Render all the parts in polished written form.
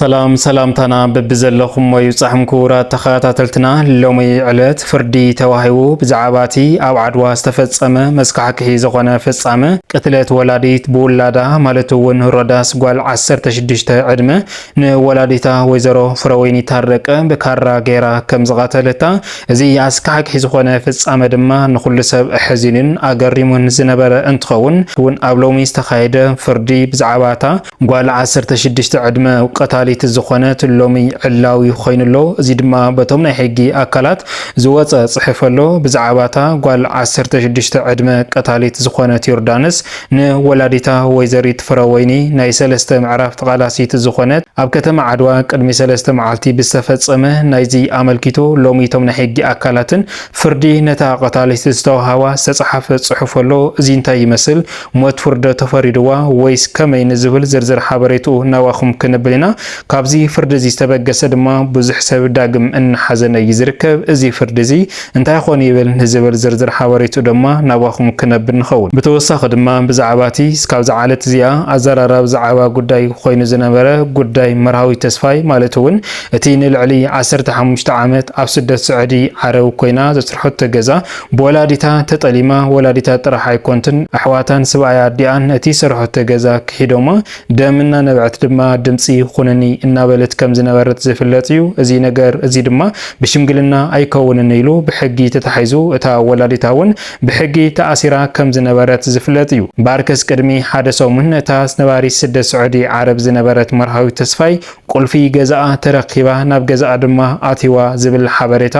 سلام تانا ببزلخم ويصحم كورا تخاتاتلتنا لومي علت فردي تواهيو بزعاباتي او عدوا استفتصمه مسكحكي زغونه فصامه قتلت ولاديت بولادا مالتون روداس قال 16 عدمه نولاديتا ويزرو فرويني تارقه بكارا غيرا كمزغاتلتا زي اسكحكي زغونه فصامه دما نخل سب حزينن اغريمون زنبره انتخون ون ابلومي استخايده فردي بزعاباتا قال 16 عدمه قتاليت الزخونات اللومي علاوي خوينلو زي دما بتوم ناي حقي اكلات زوص صحفلو بزعاباتا قال 16 عدمه قتاليت زخونات يوردانس نولاديتا ويزريت فرويني ناي سلسته معرف تقالاسيت الزخونات اب كتم عدوا قدمي سلسته معلتي بستفصمه ناي زي عملكيتو لومي توم ناي حقي اكلاتن فردي نتا قتاليت استوهاوا صحف صحفلو زي انتي يمثل موت فرد تفريدوا ويس كمي نزبل زرزر حبريتو نواخم كنبلنا كابزي فردزي استبقس دما بزح سب داقم ان حزن يزركب ازي فردزي انتا يخون يبل نزبل زرزر حواريتو دما نواخم كنب نخون بتوساخ دما بزعباتي سكاب زعالت زيا ازرارا بزعبا قداي خوين زنبرا قداي مرهاوي تسفاي مالتون اتين العلي 15 عامت اب سدة سعودي عرو كوينا زترحوت تقزا بولاديتا تطليما ولاديتا طرحاي كونتن احواتان سبايا ديان اتي سرحوت تقزا كهيدوما دامنا نبعت دما دمسي خونني እናበለት ከም ዝነበረት ዝፍለጥዩ እዚ ነገር እዚ ድማ ብሽምግልና ኣይከውንን ኢሉ ብሕጊ ተታሒዙ እታ ወላዲታውን ብሕጊ ተኣሲራ ከም ዝነበረት ዝፍለጥዩ ባርከስ ቅድሚ ሓደ ሰሙን እታ ነባሪ ስደት ስዑዲ ዓረብ ዝነበረት መርሃዊ ተስፋይ ቁልፊ ገዛኣ ተረኺባ ናብ ገዛኣ ድማ ኣቲዋ ዝብል ሓበሬታ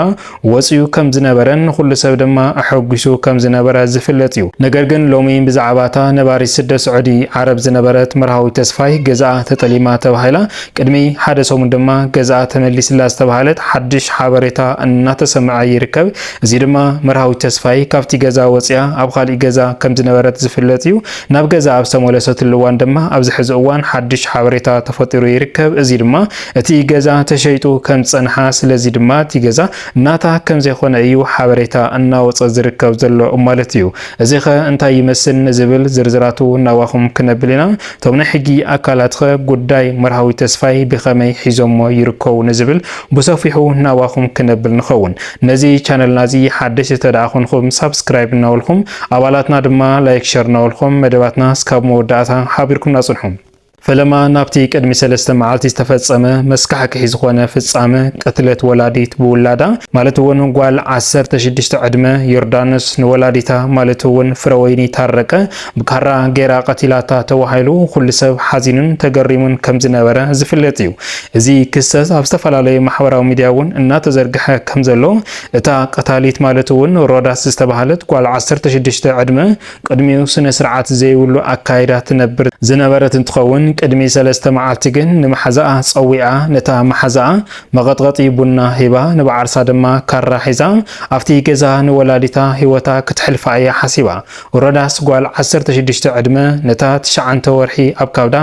ወፅዩ ከም ዝነበረን ኩሉ ሰብ ድማ ኣሐጉሱ ከም ዝነበረ ዝፍለጥዩ ነገር ግን ሎሚ ብዛዕባታ ነባሪ ስደት ስዑዲ ዓረብ ዝነበረት መርሃዊ ተስፋይ ገዛኣ ተጠሊማ ተባሂላ ቅድሚ ሓደ ሰሙን ድማ ገዛ ተመሊስላ ዝተባሃለት ሓድሽ ሓበሬታ እናተሰምዐ ይርከብ እዚ ድማ መርሃዊ ተስፋይ ካብቲ ገዛ ወፅያ ኣብ ካሊ ገዛ ከም ዝነበረት ዝፍለጥ እዩ ናብ ገዛ ኣብ ዝተመለሰትሉ እዋን ድማ ኣብዚ ሕዚ እዋን ሓድሽ ሓበሬታ ተፈጢሩ ይርከብ እዚ ድማ እቲ ገዛ ተሸይጡ ከም ፀንሓ ስለዚ ድማ እቲ ገዛ እናታ ከም ዘይኮነ እዩ ሓበሬታ እናወፀ ዝርከብ ዘሎ ማለት እዩ እዚ ኸ እንታይ ይመስል ንዝብል ዝርዝራቱ እናዋኹም ክነብልና ቶም ናይ ሕጊ ኣካላት ኸ ጉዳይ መርሃዊ ተስፋይ بخمي حزمو يركو نزبل بصفيحو نواخم كنبل نخون نزي channel نازي حدث تداخنكم سبسكرايب ناولكم أولاتنا دما لايك شير ناولكم مدباتنا سكاب موداتا حابيركم ناصلهم فلما نابتي قدمي سلسته معالتي استفصمه مسكحك حيزخونه فصامه قتلت ولاديت بولادا مالتون قال 16 عدمه يوردانس نولاديتا مالتون فرويني تارقه بكرا غيرا قتيلاتا توحيلو كل سب حزينن تغريمن كم زنبره زفلطيو ازي كسس ابستفالالي محوراو ميدياون እና ተዘርግሐ ከም ዘሎ እታ ቀታሊት ማለትውን ሮዳስ ዝተባሃለት ጓል 16 ዕድመ ቅድሚው ስነ ስርዓት ዘይብሉ አካይዳ ትነብር ዝነበረት እንትኸውን ቅድሚ ሰለስተ መዓልቲ ግን ንመሓዛኣ ፀዊዓ ነታ መሓዛኣ መቐጥቀጢ ቡና ሂባ ንባዓርሳ ድማ ካራ ሒዛ ኣብቲ ገዛ ንወላዲታ ህይወታ ክትሕልፋ እያ ሓሲባ ሮዳስ ጓል 16 ዕድመ ነታ 9 ወርሒ ኣብ ካብዳ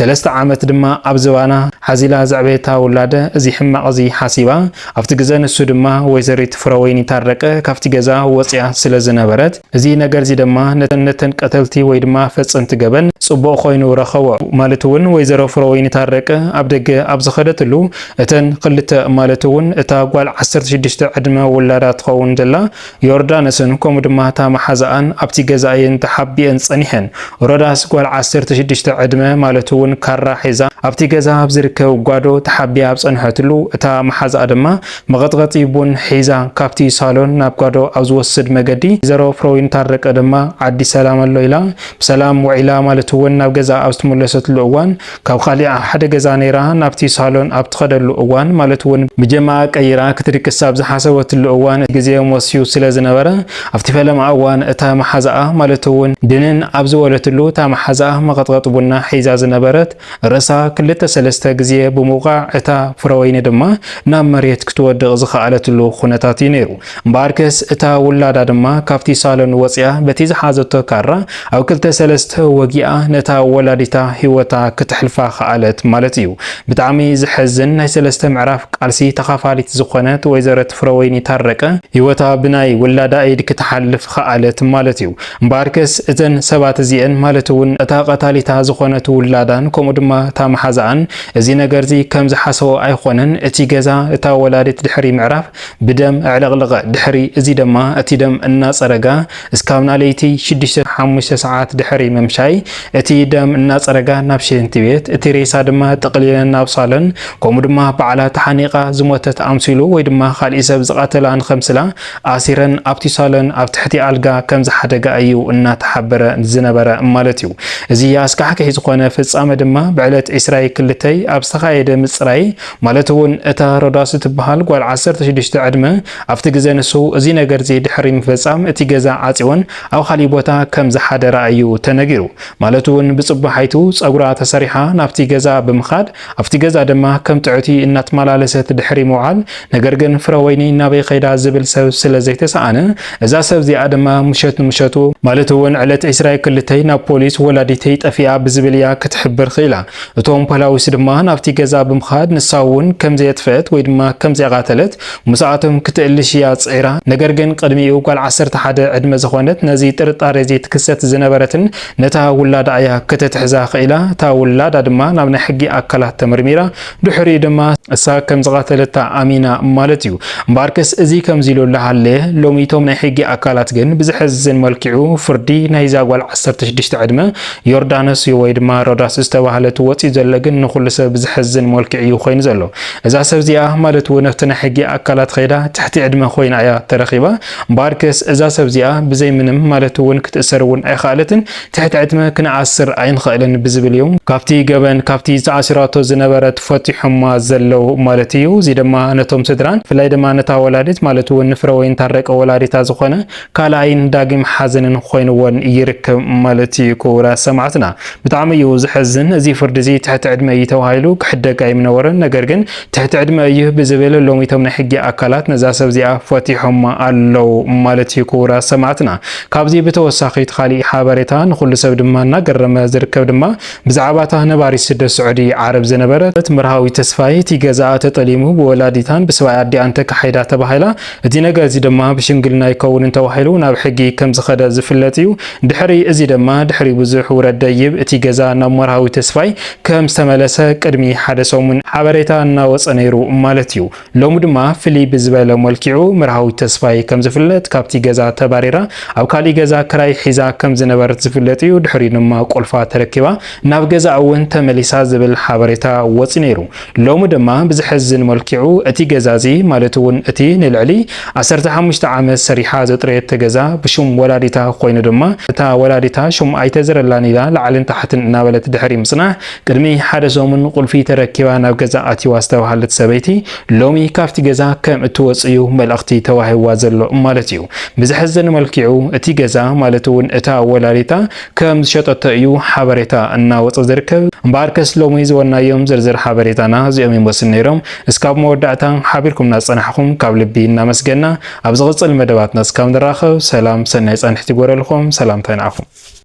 3 ዓመት ድማ ኣብ ዝባና ሓዚላ ዘዕቤታ ውላደ እዚ ሕማቕ እዚ ሓሲባ ኣብቲ ግዜ ንሱ ድማ ወይዘሪት ፍሮወይኒ ታረቀ ካብቲ ገዛ ወፅያ ስለ ዝነበረት እዚ ነገር እዚ ድማ ነተን ቀተልቲ ወይ ድማ ፈጽምቲ ገበን ጽቡቕ ኮይኑ ረኸወ ማለትውን ወይዘሮ ፍሮወይኒ ታረቀ ኣብ ደገ ኣብ ዝኸደትሉ እተን ክልተ ማለትውን እታ ጓል 16 ዕድመ ውላዳ ትኸውን ዘላ ዮርዳኖስን ከምኡ ድማ እታ መሓዛኣን ኣብቲ ገዛየን ተሓቢአን ፀኒሐን ሮዳስ ጓል 16 ዕድመ ማለትውን ካራ ሒዛ ኣብቲ ገዛ ኣብ ዝርከብ ጓዶ ተሓቢያ ኣብ ፀንሐትሉ እታ መሓዛኣ ድማ መቐጥቀጢ ቡን ሒዛ ካብቲ ሳሎን ናብ ጓዶ ኣብ ዝወስድ መገዲ ወይዘሮ ፍሮወይኒ ታረቀ ድማ ዓዲ ሰላም ኣሎ ኢላ ብሰላም ውዒላ ማለትውን ናብ ገዛ ኣብ ዝተመለሰትሉ እዋን ካብ ካሊ ሓደ ገዛ ነይራ ናብቲ ሳሎን ኣብ ትኸደሉ እዋን ማለትውን ብጀማ ቀይራ ክትርክስ ኣብ ዝሓሰበትሉ እዋን ግዜ ወስዩ ስለ ዝነበረ ኣብቲ ፈለማ እዋን እታ መሓዛኣ ማለትውን ድንን ኣብ ዝወለትሉ እታ መሓዛኣ መቐጥቀጢ ቡና ሒዛ ዝነበረት ርእሳ ክልተ ሰለስተ ግዜ ብምውቃዕ እታ ፍሮወይኒ ድማ ናብ መሬት ክትወድቕ ዝኸኣለትሉ ኩነታት እዩ ነይሩ እምበኣርከስ እታ ውላዳ ድማ ካብቲ ሳሎን ወፅያ በቲ ዝሓዘቶ ካራ ኣብ ክልተ ሰለስተ ወጊኣ ነታ ወላዲታ ህይወታ ክትሕልፋ خالت ማለት እዩ ብጣዕሚ ዝሕዝን ናይ ሰለስተ ምዕራፍ ቃልሲ ተኻፋሊት ዝኾነት ወይዘረት ፍረወይኒ ታረቀ ህይወታ ብናይ ወላዳ ኢድ ክትሓልፍ خالت ማለት እዩ እምበርክስ እተን ሰባት እዚአን ማለት እውን እታ ቀታሊታ ዝኾነት ውላዳን ከምኡ ድማ ታመሓዛን እዚ ነገር እዚ ከም ዝሓሰቦ ኣይኾነን እቲ ገዛ እታ ወላዲት ድሕሪ ምዕራፍ ብደም ዕለቕለቐ ድሕሪ እዚ ድማ እቲ ደም እናፀረጋ እስካብና ለይቲ 6-5 ሰዓት ድሕሪ መምሻይ እቲ ደም እናፀረጋ ናብ ሽንቲ ቤት እቲ ሬሳ ድማ ተቕሊለን ናብ ሳሎን ከምኡ ድማ በዓላ ተሓኒቃ ዝሞተት ኣምሲሉ ወይ ድማ ካልእ ሰብ ዝቃተላን ከምስላ ኣሲረን ኣብቲ ሳሎን ኣብ ትሕቲ ኣልጋ ከም ዝሓደጋ እዩ እናተሓበረ ዝነበረ ማለት እዩ እዚ ኣስካሕክሒ ዝኾነ ፍጻመ ድማ ብዕለት 22 ኣብ ዝተኻየደ ምፅራይ ማለት እውን እታ ሮዳስ ትበሃል ጓል 16 ዕድመ ኣብቲ ግዜ ንሱ እዚ ነገር እዚ ድሕሪ ምፍጻም እቲ ገዛ ዓፂውን ኣብ ካልእ ቦታ ከም ዝሓደራ እዩ ተነጊሩ ማለት እውን ብጽባሕይቱ ጸጉራ ተሰሪሓ ናብቲ ገዛ ብምኻድ ኣብቲ ገዛ ድማ ከም ጥዕቲ እናተመላለሰት ድሕሪ መውዓል ነገር ግን ፍረወይኒ ናበይ ኸይዳ ዝብል ሰብ ስለ ዘይተሰኣነ እዛ ሰብ እዚኣ ድማ ምሸቱ ማለት እውን ዕለት 22 ናብ ፖሊስ ወላዲተይ ጠፊኣ ብዝብል እያ ክትሕብር ኽኢላ እቶም ፖላዊስ ድማ ናብቲ ገዛ ብምኻድ ንሳውን ከም ዘየጥፈት ወይ ድማ ከም ዘቃተለት ሙሳኣቶም ክትእልሽ እያ ጽዒራ ነገር ግን ቅድሚኡ ጓል 11 ዕድመ ዝኾነት ነዚ ጥርጣሬ እዚ ትክሰት ዝነበረትን ነታ ውላዳ እያ ክትትሕዛ ኽኢላ እታ ውላዳ ድማ ናብ ናይ ሕጊ ኣካላት ተመርሚራ ድሕሪ ድማ እሳ ከም ዝቃተለታ ኣሚና ማለት እዩ እምበርክስ እዚ ከም ዚሉ ለሃለ ሎሚቶም ናይ ሕጊ ኣካላት ግን ብዝሕዝን መልክዑ ፍርዲ ናይ ዛጓል 16 ዕድመ ዮርዳኖስ ወይ ድማ ሮዳስ ዝተባሃለት ወፂ ዘሎ ግን ንኹሉ ሰብ ብዝሕዝን መልክዑ እዩ ኮይኑ ዘሎ እዛ ሰብ እዚኣ ማለት እውን ኣብቲ ናይ ሕጊ ኣካላት ኸይዳ ትሕቲ ዕድመ ኮይና እያ ተረኺባ እምበርክስ እዛ ሰብ እዚኣ ብዘይ ምንም ማለት እውን ክትእሰር እውን ኣይኻለትን ትሕቲ ዕድመ ክንዓስር ኣይንኽእልን ብዝብል እዮም ካብቲ ገበን ካብቲ ዝዓስራቶ ዝነበረት ፈቲሖማ ዘለው ማለት እዩ እዚ ድማ ነቶም ስድራን ፍላይ ድማ ነታ ወላዲት ማለት እውን ፍረወይኒ ታረቀ ወላዲታ ዝኾነ ካልኣይን ዳግም ሓዘንን ኮይኑዎን ይርከብ ማለት እዩ ክቡራ ሰማዕትና ብጣዕሚ እዩ ዝሕዝን እዚ ፍርዲ እዚ ትሕቲ ዕድመ እዩ ተባሂሉ ክሕደግ ኣይምነበረን ነገር ግን ትሕቲ ዕድመ እዩ ብዝብል ሎሚቶም ናይ ሕጊ ኣካላት ነዛ ሰብ እዚኣ ፈቲሖማ ኣለው ማለት እዩ ክቡራ ሰማዕትና ካብዚ ብተወሳኺ ካልእ ሓበሬታ ንኹሉ ሰብ ድማ እናገረመ ዝርከብ ድማ ብዛዕባታ ነባሪት ስደት ስዑዲ ዓረብ ዝነበረት ምርሃዊ ተስፋይ እቲ ገዛ ተጠሊሙ ብወላዲታን ብሰብኣይ ኣዲኣን ተካሒዳ ተባሂላ እቲ ነገር እዚ ድማ ብሽምግልና ይከውን ተባሂሉ ናብ ሕጊ ከም ዝኸደ ዝፍለጥ እዩ ድሕሪ እዚ ድማ ድሕሪ ብዙሕ ውረድ ደይብ እቲ ገዛ ናብ ምርሃዊ ተስፋይ ከም ዝተመለሰ ቅድሚ ሓደ ሰሙን ሓበሬታ እናወፀ ነይሩ ማለት እዩ ሎሚ ድማ ፍልይ ብዝበለ መልክዑ ምርሃዊ ተስፋይ ከም ዝፍለጥ ካብቲ ገዛ ተባሪራ ኣብ ካልእ ገዛ ክራይ ሒዛ ከም ዝነበረት ዝፍለጥ እዩ ድሕሪ ድማ ቁልፋ ተረኪባ ናብ ገዛ እውን ተመሊሳ ዝብል ሓበሬታ ወፂ ነይሩ ሎሚ ድማ ብዝሕዝን መልክዑ እቲ ገዛ እዚ ማለት እውን እቲ ንልዕሊ 15 ዓመት ሰሪሓ ዘጥረየት ገዛ ብሹም ወላዲታ ኮይኑ ድማ እታ ወላዲታ ሹም ኣይተዘረላን ኢላ ላዕልን ታሕትን እናበለት ድሕሪ ምጽናሕ ቅድሚ ሓደ ሰሙን ቁልፊ ተረኪባ ናብ ገዛ ኣትዋ ዝተባሃለት ሰበይቲ ሎሚ ካብቲ ገዛ ከም እትወፅዩ መልእኽቲ ተዋሂዋ ዘሎ ማለት እዩ ብዝሕዝን መልክዑ እቲ ገዛ ማለት እውን እታ ወላዲታ ከም ዝሸጠቶ እዩ ሓበሬታ እናወፀ ዝርከብ እምበርክስ ሎሚ ዝወናዮም ዝርዝር ሓበሬታና እዚኦም ይመስሉ ነይሮም እስካብ መወዳእታ ሓቢርኩምና ዝፀናሕኩም ካብ ልቢ እናመስገና ኣብ ዝቕፅል መደባትና እስካብ ንራኸብ ሰላም ሰናይ ጸንሕቲ ጎረልኩም ሰላምታ ይንዓኹም